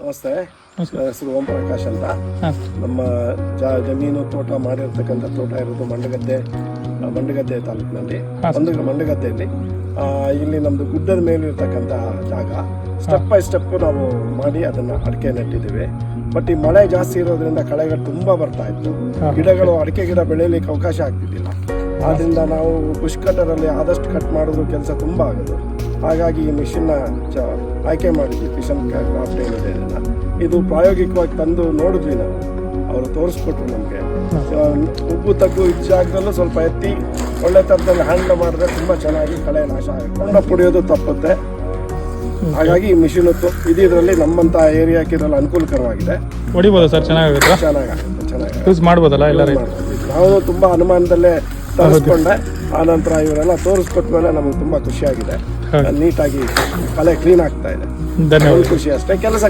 ನಮಸ್ತೆ, ನನ್ನ ಹೆಸರು ಓಂ ಪ್ರಕಾಶ್ ಅಂತ. ನಮ್ಮ ಜಮೀನು ತೋಟ ಮಾಡಿರ್ತಕ್ಕಂಥ ತೋಟ ಇರೋದು ಮಂಡಗದ್ದೆ ತಾಲೂಕಿನಲ್ಲಿ ಒಂದು ಮಂಡಗದ್ದೆಯಲ್ಲಿ. ಇಲ್ಲಿ ನಮ್ಮದು ಗುಡ್ಡದ ಮೇಲೆ ಇರ್ತಕ್ಕಂಥ ಜಾಗ. ಸ್ಟೆಪ್ ಬೈ ಸ್ಟೆಪ್ ನಾವು ಮಾಡಿ ಅದನ್ನು ಅಡಿಕೆ ನೆಟ್ಟಿದ್ದೀವಿ. ಬಟ್ ಈ ಮಳೆ ಜಾಸ್ತಿ ಇರೋದ್ರಿಂದ ಕಳೆಗಳು ತುಂಬ ಬರ್ತಾ ಇತ್ತು. ಗಿಡಗಳು ಅಡಿಕೆ ಗಿಡ ಬೆಳೆಯಲಿಕ್ಕೆ ಅವಕಾಶ ಆಗ್ತಿದ್ದಿಲ್ಲ. ಆದ್ದರಿಂದ ನಾವು ಬುಷ್ ಕಟ್ಟರಲ್ಲಿ ಆದಷ್ಟು ಕಟ್ ಮಾಡೋದು ಕೆಲಸ ತುಂಬ ಆಗೋದು. ಹಾಗಾಗಿ ಈ ಮಿಷನ್ನ ಆಯ್ಕೆ ಮಾಡಿದ್ವಿ. ಮಿಷನ್ ಕ್ರಾಫ್ಟ್ ಏನಿದೆ ಇದು ಪ್ರಾಯೋಗಿಕವಾಗಿ ತಂದು ನೋಡಿದ್ವಿ ನಾವು. ಅವರು ತೋರಿಸ್ಕೊಟ್ರು ನಮಗೆ. ಉಬ್ಬು ತಗ್ಗು ಇದ್ದ ಜಾಗದಲ್ಲೂ ಸ್ವಲ್ಪ ಎತ್ತಿ ಒಳ್ಳೆ ಥರದಲ್ಲಿ ಹ್ಯಾಂಡಲ್ ಮಾಡಿದ್ರೆ ತುಂಬ ಚೆನ್ನಾಗಿ ಕಳೆ ನಾಶ ಆಗುತ್ತೆ. ಕೊಂಡ ಪುಡಿಯೋದು ತಪ್ಪುತ್ತೆ. ಹಾಗಾಗಿ ಈ ಮಿಷಿನ್ ಇದರಲ್ಲಿ ನಮ್ಮಂಥ ಏರಿಯಾಕ್ಕೆ ಇರಲು ಅನುಕೂಲಕರವಾಗಿದೆ. ಹೊಡಿಬೋದು ಸರ್, ಚೆನ್ನಾಗುತ್ತೆ. ಚೆನ್ನಾಗಿ ಯೂಸ್ ಮಾಡ್ಬೋದಲ್ಲ ಎಲ್ಲರೂ. ನಾವು ತುಂಬ ಅನುಮಾನದಲ್ಲೇ ತರಿಸ್ಕೊಂಡೆ. ಆನಂತರ ಇವರೆಲ್ಲ ತೋರಿಸ್ಕೊಟ್ಮೇಲೆ ನಮಗೆ ತುಂಬ ಖುಷಿಯಾಗಿದೆ. ನೀಟಾಗಿ ಕಲೆ ಕ್ಲೀನ್ ಆಗ್ತಾ ಇದೆ. ಧನ್ಯವಾದ. ಖುಷಿ ಅಷ್ಟೇ. ಕೆಲಸ